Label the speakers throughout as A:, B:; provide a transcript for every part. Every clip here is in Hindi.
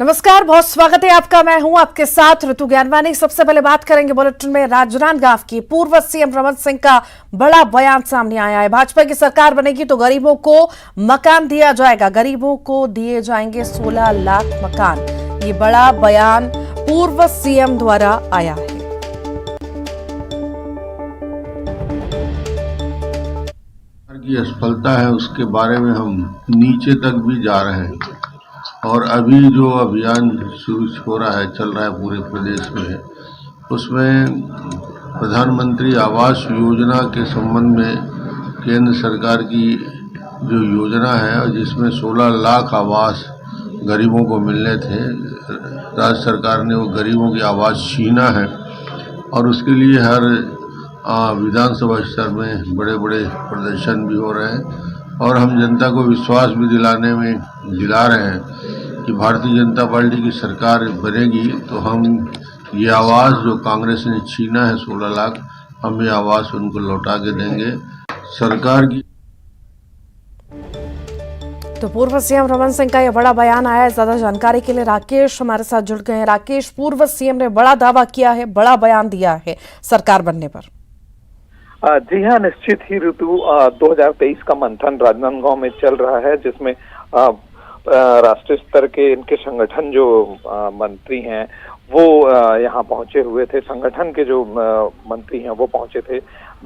A: नमस्कार, बहुत स्वागत है आपका। मैं हूं आपके साथ ऋतु ज्ञानवानी। सबसे पहले बात करेंगे बुलेटिन में राजनांदगांव की। पूर्व सीएम रमन सिंह का बड़ा बयान सामने आया है। भाजपा की सरकार बनेगी तो गरीबों को मकान दिया जाएगा, गरीबों को दिए जाएंगे 16 लाख मकान। ये बड़ा बयान पूर्व सीएम द्वारा आया है।
B: की असफलता है उसके बारे में हम नीचे तक भी जा रहे हैं और अभी जो अभियान शुरू हो रहा है, चल रहा है पूरे प्रदेश में, उसमें प्रधानमंत्री आवास योजना के संबंध में केंद्र सरकार की जो योजना है और जिसमें 16 लाख आवास गरीबों को मिलने थे, राज्य सरकार ने वो गरीबों की आवास छीना है और उसके लिए हर विधानसभा स्तर में बड़े बड़े प्रदर्शन भी हो रहे हैं और हम जनता को विश्वास भी दिला रहे हैं कि भारतीय जनता पार्टी की सरकार बनेगी तो हम ये आवास जो कांग्रेस ने छीना है 16 लाख, हम ये आवास उनको लौटा के देंगे। सरकार की
A: तो पूर्व सीएम रमन सिंह का यह बड़ा बयान आया है। ज्यादा जानकारी के लिए राकेश हमारे साथ जुड़ गए हैं। राकेश, पूर्व सीएम ने बड़ा दावा किया है, बड़ा बयान दिया है सरकार बनने पर।
C: जी हाँ, निश्चित ही ऋतु 2023 का मंथन राजनांदगांव में चल रहा है, जिसमें राष्ट्रीय स्तर के इनके संगठन जो मंत्री हैं वो यहाँ पहुंचे हुए थे। संगठन के जो मंत्री हैं वो पहुंचे थे,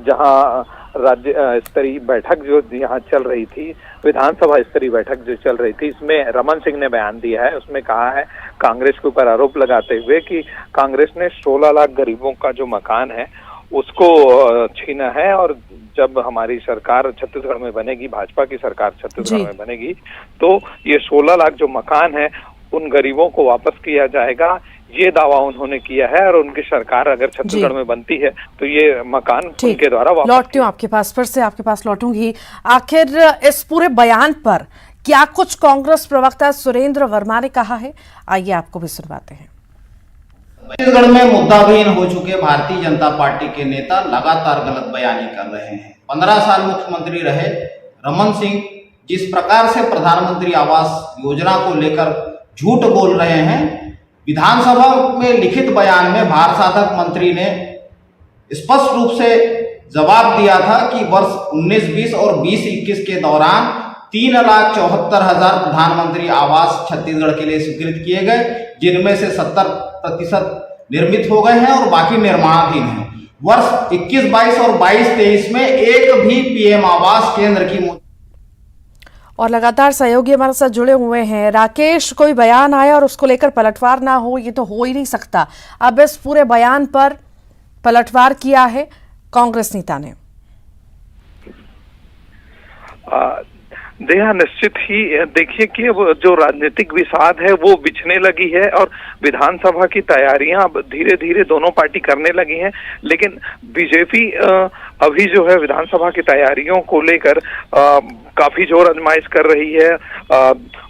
C: जहां राज्य स्तरीय बैठक जो यहाँ चल रही थी, विधानसभा स्तरीय बैठक जो चल रही थी, इसमें रमन सिंह ने बयान दिया है। उसमें कहा है, कांग्रेस के ऊपर आरोप लगाते हुए कि कांग्रेस ने 16 लाख गरीबों का जो मकान है उसको छीना है और जब हमारी सरकार छत्तीसगढ़ में बनेगी, भाजपा की सरकार छत्तीसगढ़ में बनेगी, तो ये 16 लाख जो मकान है उन गरीबों को वापस किया जाएगा। ये दावा उन्होंने किया है और उनकी सरकार अगर छत्तीसगढ़ में बनती है तो ये मकान उनके द्वारा वापस।
A: लौटती हूँ आपके पास, फिर से आपके पास लौटूंगी। आखिर इस पूरे बयान पर क्या कुछ कांग्रेस प्रवक्ता सुरेंद्र वर्मा ने कहा है, आइए आपको भी सुनवाते हैं।
D: छत्तीसगढ़ में मुद्दाहीन हो चुके भारतीय जनता पार्टी के नेता लगातार गलत बयानी कर रहे हैं। 15 साल मुख्यमंत्री रहे रमन सिंह जिस प्रकार से प्रधानमंत्री आवास योजना को लेकर झूठ बोल रहे हैं, विधानसभा में लिखित बयान में भारसाधक मंत्री ने स्पष्ट रूप से जवाब दिया था कि वर्ष 19-20 और 20-21 के दौरान 3,74,000 प्रधानमंत्री आवास छत्तीसगढ़ के लिए स्वीकृत किए गए, जिनमें से 70% निर्मित हो गए हैं और बाकी निर्माणाधीन हैं। वर्ष 21-22 और 22-23 में एक भी पीएम आवास केंद्र की।
A: और लगातार सहयोगी हमारे साथ जुड़े हुए हैं। राकेश, कोई बयान आया और उसको लेकर पलटवार ना हो, ये तो हो ही नहीं सकता। अब इस पूरे बयान पर पलटवार किया है कांग्रेस नेता ने।
C: हाँ, निश्चित ही देखिए कि अब जो राजनीतिक विषाद है वो बिछने लगी है और विधानसभा की तैयारियां अब धीरे धीरे दोनों पार्टी करने लगी हैं, लेकिन बीजेपी अभी जो है विधानसभा की तैयारियों को लेकर काफी जोर आजमाइश कर रही है।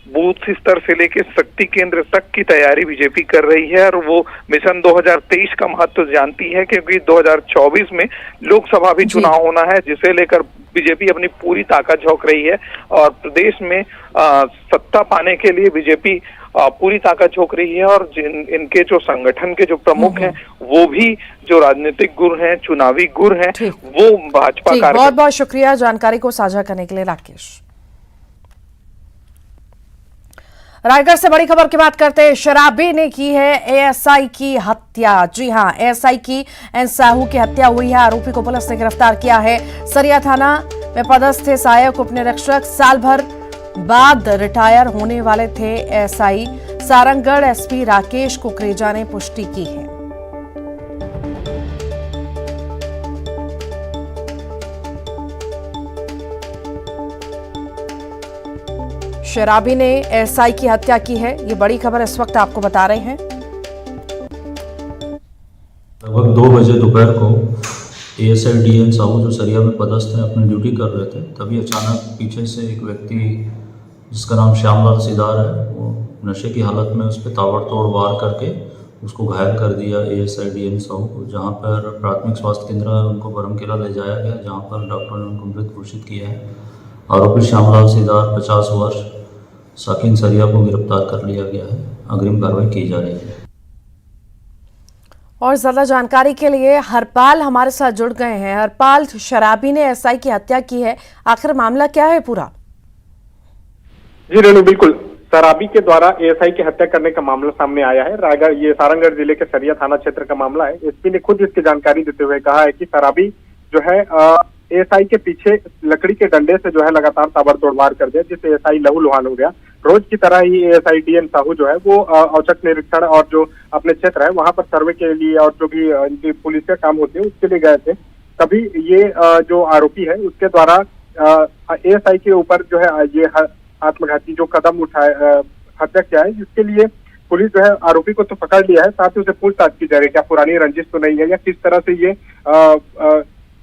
C: बूथ स्तर से लेकर शक्ति केंद्र तक की तैयारी बीजेपी कर रही है और वो मिशन 2023 का महत्व जानती है, क्योंकि 2024 में लोकसभा भी चुनाव होना है, जिसे लेकर बीजेपी अपनी पूरी ताकत झोंक रही है और प्रदेश में सत्ता पाने के लिए बीजेपी पूरी ताकत झोंक रही है। और इनके जो संगठन के जो प्रमुख हैं वो भी जो राजनीतिक गुर हैं, चुनावी गुर हैं, वो भाजपा का।
A: बहुत बहुत शुक्रिया जानकारी को साझा करने के लिए राकेश। रायगढ़ से बड़ी खबर की बात करते हैं। शराबी ने की है एएसआई की हत्या। जी हां, एएसआई की एन साहू की हत्या हुई है। आरोपी को पुलिस ने गिरफ्तार किया है। सरिया थाना में पदस्थ थे सहायक उप निरीक्षक, साल भर बाद रिटायर होने वाले थे एएसआई। सारंगगढ़ एसपी राकेश कुकरेजा ने पुष्टि की है। शराबी ने एएसआई की हत्या की है। ये बड़ी खबर इस वक्त आपको बता रहे हैं।
E: लगभग 2 बजे दोपहर को एएसआई डीएन साहू जो सरिया में पदस्थ हैं अपनी ड्यूटी कर रहे थे, तभी अचानक पीछे से एक व्यक्ति जिसका नाम श्यामलाल सीदार है, वो नशे की हालत में उस पर ताबड़तोड़ वार करके उसको घायल कर दिया एएसआई डीएन साहू को। जहाँ पर प्राथमिक स्वास्थ्य केंद्र है उनको बरमकेला ले जाया गया, जहाँ पर डॉक्टर ने उनको मृत घोषित किया है। आरोपी श्यामलाल सीदार 50 वर्ष साकिन सरिया को गिरफ्तार कर लिया गया है। अग्रिम कार्रवाई की जा रही है।
A: और ज्यादा जानकारी के लिए हरपाल हमारे साथ जुड़ गए हैं। हरपाल, शराबी ने एसआई की हत्या की है, आखिर मामला क्या है पूरा?
F: जी रेणु, बिल्कुल शराबी के द्वारा एएसआई की हत्या करने का मामला सामने आया है। रायगढ़, ये सारंगढ़ जिले के सरिया थाना क्षेत्र का मामला है। एसपी ने खुद इसकी जानकारी देते हुए कहा है कि शराबी जो है एएसआई के पीछे लकड़ी के डंडे से जो है लगातार ताबड़तोड़ वार कर दिया, जिससे एएसआई लहूलुहान हो गया। रोज की तरह ही एएसआई डीएन साहू जो है वो औचक निरीक्षण और जो अपने क्षेत्र है वहां पर सर्वे के लिए और जो भी इनकी पुलिस का काम होते हैं उसके लिए गए थे। तभी ये जो आरोपी है उसके द्वारा एएसआई के ऊपर जो है ये आत्मघाती जो कदम उठाए हत्या किया है, जिसके लिए पुलिस जो है आरोपी को तो पकड़ लिया है, साथ ही उसे पूछताछ की जा रही है क्या पुरानी रंजिश तो नहीं है या किस तरह से ये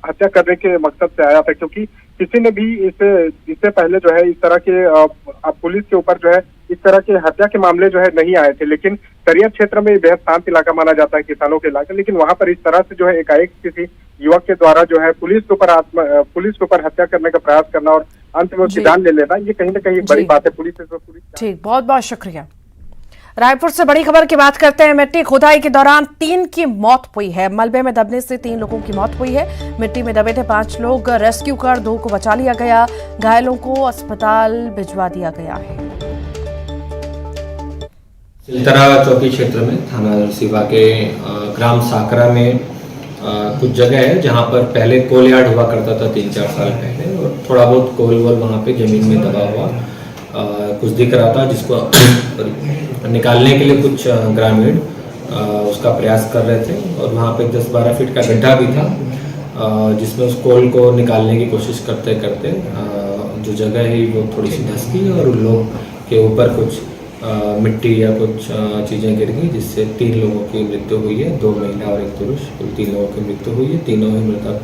F: हत्या करने के मकसद से आया था, क्योंकि किसी ने भी इससे पहले जो है इस तरह के पुलिस के ऊपर जो है इस तरह के हत्या के मामले जो है नहीं आए थे। लेकिन सरिया क्षेत्र में बेहद शांत इलाका माना जाता है, किसानों के इलाका, लेकिन वहां पर इस तरह से जो है एकाएक किसी युवक के द्वारा जो है पुलिस के ऊपर हत्या करने का प्रयास करना और अंत में उसकी जान ले लेना, ये कहीं ना कहीं बड़ी बात है। पुलिस
A: ठीक, बहुत बहुत शुक्रिया। रायपुर से बड़ी खबर की बात करते हैं। मिट्टी खुदाई के दौरान 3 की मौत हुई है। मलबे में दबने से 3 लोगों की मौत हुई है। मिट्टी में दबे थे 5 लोग, रेस्क्यू कर 2 को बचा लिया गया, घायलों को अस्पताल भिजवा दिया गया है।
G: सिलतरा चौकी क्षेत्र में थाना सिवा के ग्राम साकरा में कुछ जगह है जहां पर पहले कोल यार्ड हुआ करता था 3-4 साल पहले, और थोड़ा बहुत कोल वोल वहाँ पे जमीन में दबा हुआ कुछ दिख रहा था, जिसको निकालने के लिए कुछ ग्रामीण उसका प्रयास कर रहे थे। और वहाँ पे 10-12 फीट का गड्ढा भी था, जिसमें उस कोल को निकालने की कोशिश करते करते जो जगह है वो थोड़ी सी धंस गई और उन लोग के ऊपर कुछ मिट्टी या कुछ चीज़ें गिर गई, जिससे 3 लोगों की मृत्यु हुई है, 2 महिला और 1 पुरुष, कुल 3 लोगों की मृत्यु हुई है। तीनों ही मृतक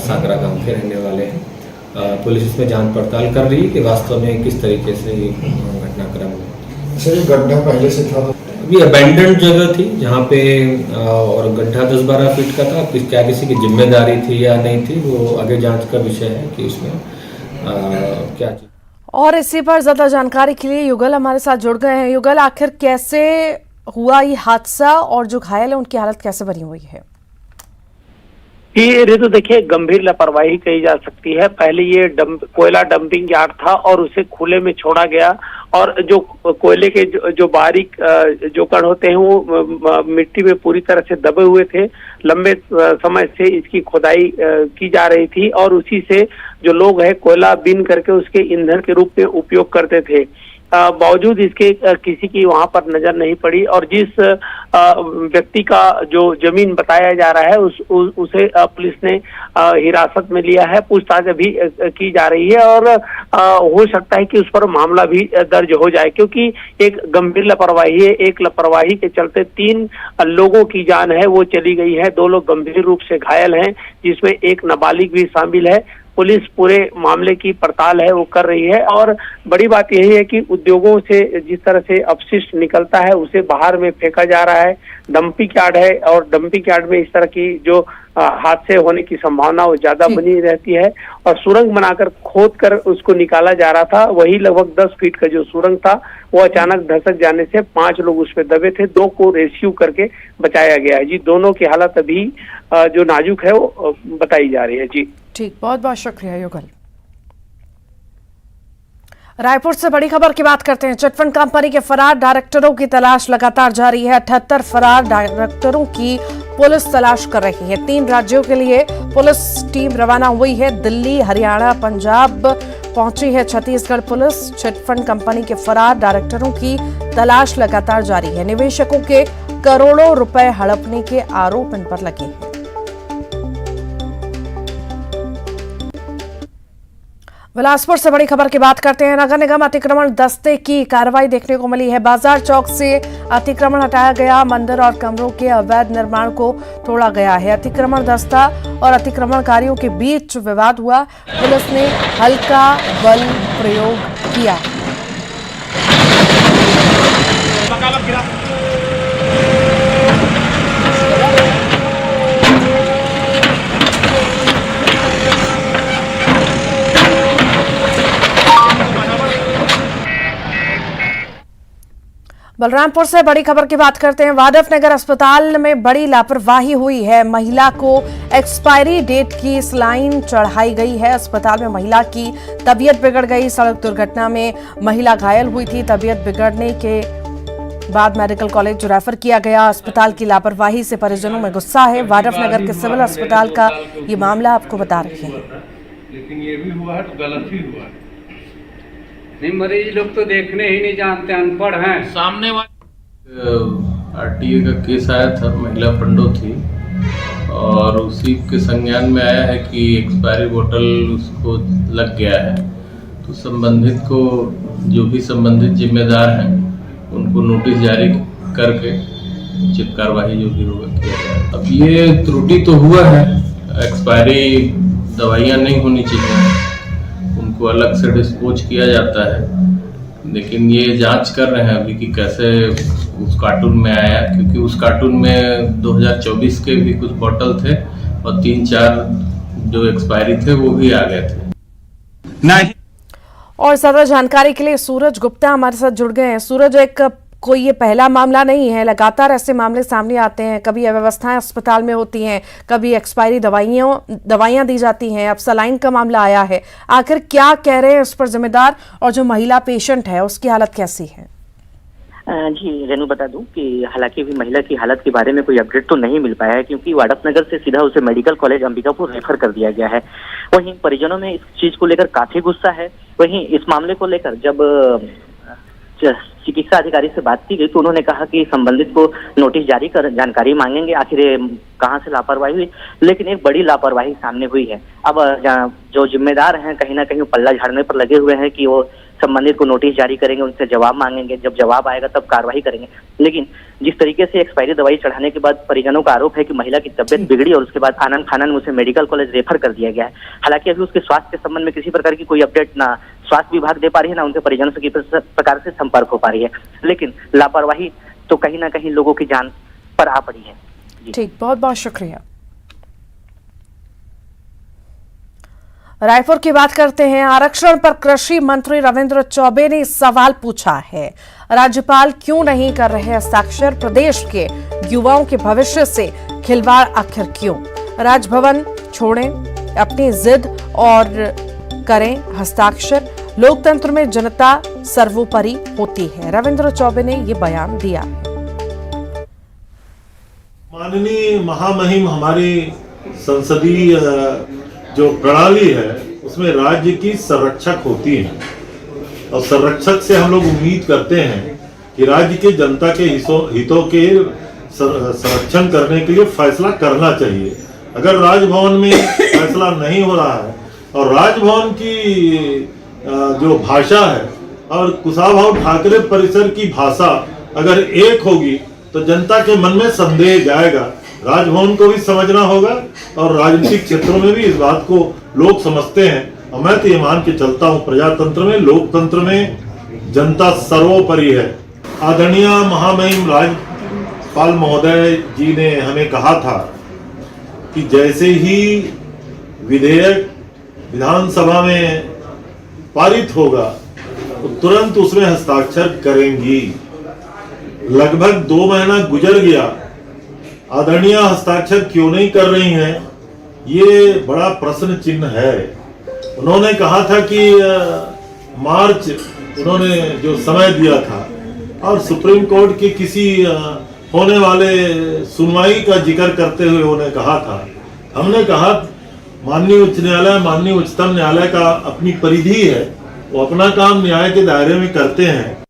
G: साकरा गांव के रहने वाले हैं। पुलिस इसमें जांच पड़ताल कर रही है कि वास्तव में किस तरीके से ये घटनाक्रम हुआ।
H: सर, ये गड्ढा पहले से था?
G: अभी अबैंडन्ड जगह थी जहाँ पे और गड्ढा 10-12 फीट का था। क्या किसी की जिम्मेदारी थी या नहीं थी, वो आगे जांच का विषय है कि उसमें क्या चीज़।
A: और इसी पर ज्यादा जानकारी के लिए युगल हमारे साथ जुड़ गए हैं। युगल, आखिर कैसे हुआ ये हादसा और जो घायल है उनकी हालत कैसे बनी हुई है?
I: ये तो देखिए गंभीर लापरवाही कही जा सकती है। पहले ये कोयला डंपिंग यार्ड था और उसे खुले में छोड़ा गया, और जो कोयले के जो बारीक जो कण होते हैं वो मिट्टी में पूरी तरह से दबे हुए थे। लंबे समय से इसकी खुदाई की जा रही थी और उसी से जो लोग हैं कोयला बीन करके उसके ईंधन के रूप में उपयोग करते थे। बावजूद इसके किसी की वहां पर नजर नहीं पड़ी, और जिस व्यक्ति का जो जमीन बताया जा रहा है उसे पुलिस ने हिरासत में लिया है। पूछताछ अभी की जा रही है और हो सकता है कि उस पर मामला भी दर्ज हो जाए, क्योंकि एक गंभीर लापरवाही है। एक लापरवाही के चलते 3 लोगों की जान है वो चली गई है, 2 लोग गंभीर रूप से घायल हैं, जिसमें एक नाबालिग भी शामिल है। पुलिस पूरे मामले की पड़ताल है वो कर रही है, और बड़ी बात यही है कि उद्योगों से जिस तरह से अपशिष्ट निकलता है उसे बाहर में फेंका जा रहा है। डंपिंग यार्ड है और डंपिंग यार्ड में इस तरह की जो हादसे होने की संभावना वो ज्यादा बनी रहती है, और सुरंग बनाकर खोद कर उसको निकाला जा रहा था। वही लगभग 10 फीट का जो सुरंग था वो अचानक धसक जाने से 5 लोग उसमें दबे थे, 2 को रेस्क्यू करके बचाया गया है। जी, दोनों की हालत अभी जो नाजुक है वो बताई जा रही है। जी
A: ठीक, बहुत बहुत शुक्रिया युगल। रायपुर से बड़ी खबर की बात करते हैं। चिटफंड कंपनी के फरार डायरेक्टरों की तलाश लगातार जारी है। 78 फरार डायरेक्टरों की पुलिस तलाश कर रही है। 3 राज्यों के लिए पुलिस टीम रवाना हुई है। दिल्ली, हरियाणा, पंजाब पहुंची है छत्तीसगढ़ पुलिस। चिटफंड कंपनी के फरार डायरेक्टरों की तलाश लगातार जारी है। निवेशकों के करोड़ों रुपए हड़पने के आरोप इन पर लगे हैं। बिलासपुर से बड़ी खबर की बात करते हैं। नगर निगम अतिक्रमण दस्ते की कार्रवाई देखने को मिली है। बाजार चौक से अतिक्रमण हटाया गया, मंदिर और कमरों के अवैध निर्माण को तोड़ा गया है। अतिक्रमण दस्ता और अतिक्रमणकारियों के बीच विवाद हुआ, पुलिस ने हल्का बल प्रयोग किया। बलरामपुर से बड़ी खबर की बात करते हैं। वाड्फनगर अस्पताल में बड़ी लापरवाही हुई है। महिला को एक्सपायरी डेट की सलाइन चढ़ाई गई है। अस्पताल में महिला की तबीयत बिगड़ गई। सड़क दुर्घटना में महिला घायल हुई थी। तबीयत बिगड़ने के बाद मेडिकल कॉलेज रेफर किया गया। अस्पताल की लापरवाही से परिजनों में गुस्सा है। वाड्फनगर के सिविल अस्पताल का ये मामला आपको बता रहे हैं।
H: लेकिन ये भी हुआ है तो गलत ही हुआ है। नहीं, मरीज लोग तो देखने ही नहीं जानते, अनपढ़ हैं। सामने
J: आरटीए का केस आया था, महिला पंडो थी और उसी के संज्ञान में आया है कि एक्सपायरी बोतल उसको लग गया है। तो संबंधित को, जो भी संबंधित जिम्मेदार हैं, उनको नोटिस जारी करके उचित कार्रवाई जो भी होगा किया जाए। अब ये त्रुटि तो हुआ है, एक्सपायरी दवाइयाँ नहीं होनी चाहिए, उनको अलग से डिस्पोज किया जाता है। लेकिन ये जांच कर रहे हैं अभी कि कैसे उस कार्टून में आया, क्योंकि उस कार्टून में 2024 के भी कुछ बॉटल थे और 3-4 जो एक्सपायरी थे वो भी आ गए थे।
A: नहीं। और ज्यादा जानकारी के लिए सूरज गुप्ता हमारे साथ जुड़ गए हैं। सूरज, कोई ये पहला मामला नहीं है, लगातार ऐसे मामले सामने आते हैं। कभी अव्यवस्थाएं अस्पताल में होती हैं, कभी एक्सपायरी दवाइयां दी जाती हैं, अब सलाइन का मामला आया है। आखिर क्या कह रहे हैं इस पर जिम्मेदार, और जो महिला पेशेंट है उसकी हालत कैसी है?
K: जी रेनू, बता दूं कि हालांकि अभी महिला की हालत के बारे में कोई अपडेट तो नहीं मिल पाया है, क्योंकि वाड्फनगर से सीधा उसे मेडिकल कॉलेज अंबिकापुर रेफर कर दिया गया है। वहीं परिजनों में इस चीज को लेकर काफी गुस्सा है। वहीं इस मामले को लेकर जब चिकित्सा अधिकारी से बात की गई तो उन्होंने कहा कि संबंधित को नोटिस जारी कर जानकारी मांगेंगे आखिर कहां से लापरवाही हुई। लेकिन एक बड़ी लापरवाही सामने हुई है। अब जो जिम्मेदार हैं कहीं ना कहीं पल्ला झाड़ने पर लगे हुए हैं कि वो संबंधित को नोटिस जारी करेंगे, उनसे जवाब मांगेंगे, जब जवाब आएगा तब कार्रवाई करेंगे। लेकिन जिस तरीके से एक्सपायरी दवाई चढ़ाने के बाद परिजनों का आरोप है कि महिला की तबियत बिगड़ी और उसके बाद आनन फानन में उसे मेडिकल कॉलेज रेफर कर दिया गया है। हालांकि अभी उसके स्वास्थ्य के संबंध में किसी प्रकार की कोई अपडेट ना स्वास्थ्य विभाग दे पा रही है, ना उनके परिजनों से किसी प्रकार से संपर्क हो पा रही है। लेकिन लापरवाही तो कहीं ना कहीं लोगों की जान पर आ पड़ी है।
A: ठीक, बहुत बहुत शुक्रिया। रायपुर की बात करते हैं। आरक्षण पर कृषि मंत्री रविंद्र चौबे ने सवाल पूछा है, राज्यपाल क्यों नहीं कर रहे हस्ताक्षर? प्रदेश के युवाओं के भविष्य से खिलवाड़ आखिर क्यों? राजभवन छोड़ें अपनी जिद और करें हस्ताक्षर। लोकतंत्र में जनता सर्वोपरि होती है, रविंद्र चौबे ने ये बयान दिया है।
L: माननीय महामहिम हमारी संसदीय जो प्रणाली है उसमें राज्य की संरक्षक होती है और संरक्षक से हम लोग उम्मीद करते हैं कि राज्य के जनता के हितों के संरक्षण करने के लिए फैसला करना चाहिए। अगर राजभवन में फैसला नहीं हो रहा है और राजभवन की जो भाषा है और कुशाभाऊ ठाकरे परिसर की भाषा अगर एक होगी तो जनता के मन में संदेह जाएगा। राजभवन को भी समझना होगा और राजनीतिक क्षेत्रों में भी इस बात को लोग समझते हैं। और मैं तो ये मान के चलता हूँ, प्रजातंत्र में, लोकतंत्र में जनता सर्वोपरि है। आदरणीय महामहिम राज्यपाल महोदय जी ने हमें कहा था कि जैसे ही विधेयक विधानसभा में पारित होगा तो तुरंत उसमें हस्ताक्षर करेंगी। लगभग 2 महीना गुजर गया, आदरणीय हस्ताक्षर क्यों नहीं कर रही हैं, ये बड़ा प्रश्न चिन्ह है। उन्होंने कहा था कि मार्च उन्होंने जो समय दिया था और सुप्रीम कोर्ट के किसी होने वाले सुनवाई का जिक्र करते हुए उन्होंने कहा था। हमने कहा माननीय उच्च न्यायालय, माननीय उच्चतम न्यायालय का अपनी परिधि है, वो अपना काम न्याय के दायरे में करते हैं।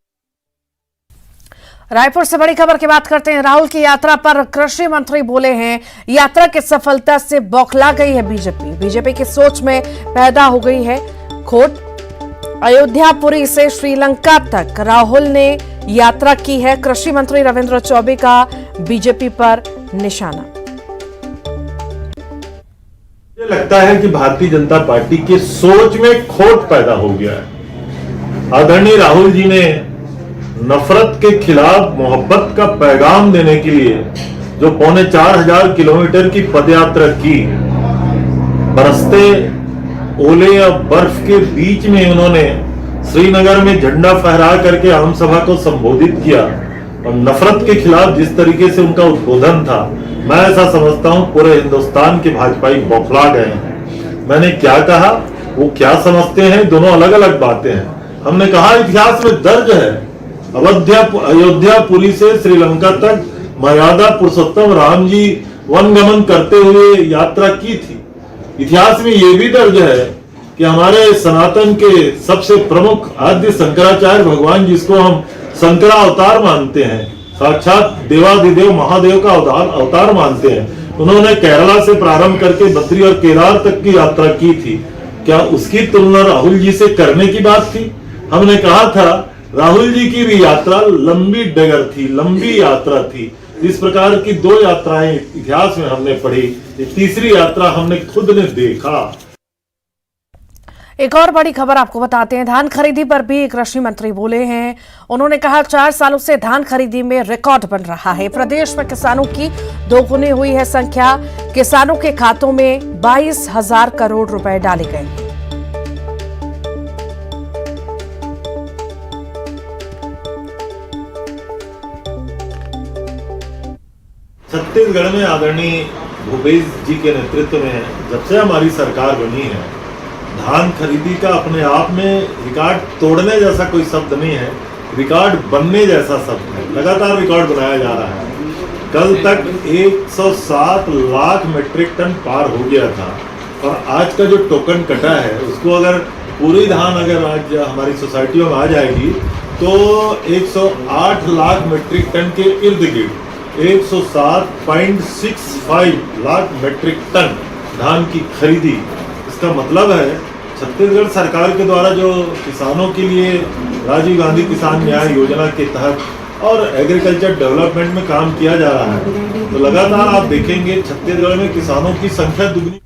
A: रायपुर से बड़ी खबर की बात करते हैं। राहुल की यात्रा पर कृषि मंत्री बोले हैं, यात्रा की सफलता से बौखला गई है बीजेपी की सोच में पैदा हो गई है खोट। अयोध्यापुरी से श्रीलंका तक राहुल ने यात्रा की है। कृषि मंत्री रविंद्र चौबे का बीजेपी पर निशाना।
L: मुझे लगता है कि भारतीय जनता पार्टी की सोच में खोट पैदा हो गया है। आदरणीय राहुल जी ने नफरत के खिलाफ मोहब्बत का पैगाम देने के लिए जो 4500 किलोमीटर की पदयात्रा की, बरसते ओले या बर्फ के बीच में उन्होंने श्रीनगर में झंडा फहरा करके आम सभा को संबोधित किया, और नफरत के खिलाफ जिस तरीके से उनका उद्बोधन था, मैं ऐसा समझता हूं पूरे हिंदुस्तान के भाजपाई बौखला गए हैं। मैंने क्या कहा, वो क्या समझते हैं, दोनों अलग अलग बातें हैं। हमने कहा इतिहास में दर्ज है, अयोध्यापुरी से श्रीलंका तक मर्यादा पुरुषोत्तम राम जी वनगमन करते हुए यात्रा की थी। इतिहास में ये भी दर्ज है कि हमारे सनातन के सबसे प्रमुख आद्य शंकराचार्य भगवान, जिसको हम शंकरा अवतार मानते हैं, साक्षात देवादिदेव महादेव का अवतार मानते हैं, उन्होंने केरला से प्रारंभ करके बद्री और केदार तक की यात्रा की थी। क्या उसकी तुलना राहुल जी से करने की बात थी? हमने कहा था राहुल जी की भी यात्रा लंबी डगर थी, लंबी यात्रा थी। इस प्रकार की 2 यात्राएं इतिहास में हमने पढ़ी, तीसरी यात्रा हमने खुद ने देखा।
A: एक और बड़ी खबर आपको बताते हैं, धान खरीदी पर भी कृषि मंत्री बोले हैं। उन्होंने कहा 4 सालों से धान खरीदी में रिकॉर्ड बन रहा है। प्रदेश में किसानों की दोगुनी हुई है संख्या। किसानों के खातों में 22,000 करोड़ रुपए डाले गए।
L: छत्तीसगढ़ में आदरणीय भूपेश जी के नेतृत्व में जब से हमारी सरकार बनी है, धान खरीदी का अपने आप में रिकॉर्ड तोड़ने जैसा कोई शब्द नहीं है, रिकॉर्ड बनने जैसा शब्द है। लगातार रिकॉर्ड बनाया जा रहा है। कल तक 107 लाख मीट्रिक टन पार हो गया था और आज का जो टोकन कटा है उसको अगर पूरी धान अगर आज हमारी सोसाइटियों में आ जाएगी तो 108 लाख मीट्रिक टन के इर्द गिर्द 107.65 लाख मीट्रिक टन धान की खरीदी। इसका मतलब है छत्तीसगढ़ सरकार के द्वारा जो किसानों के लिए राजीव गांधी किसान न्याय योजना के तहत और एग्रीकल्चर डेवलपमेंट में काम किया जा रहा है, तो लगातार आप देखेंगे छत्तीसगढ़ में किसानों की संख्या दुगनी।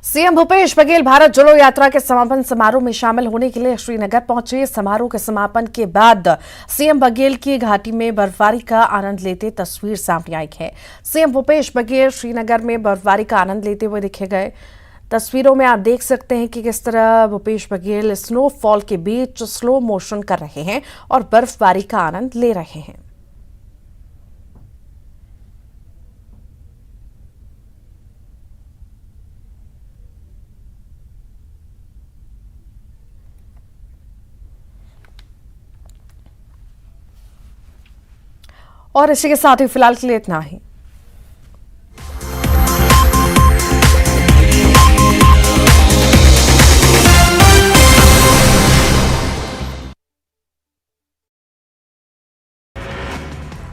A: सीएम भूपेश बघेल भारत जोड़ो यात्रा के समापन समारोह में शामिल होने के लिए श्रीनगर पहुंचे। समारोह के समापन के बाद सीएम बघेल की घाटी में बर्फबारी का आनंद लेते तस्वीर सामने आई है। सीएम भूपेश बघेल श्रीनगर में बर्फबारी का आनंद लेते हुए देखे गए। तस्वीरों में आप देख सकते हैं कि किस तरह भूपेश बघेल स्नोफॉल के बीच स्लो मोशन कर रहे हैं और बर्फबारी का आनंद ले रहे हैं। और इसी के साथ ही फिलहाल के लिए इतना ही।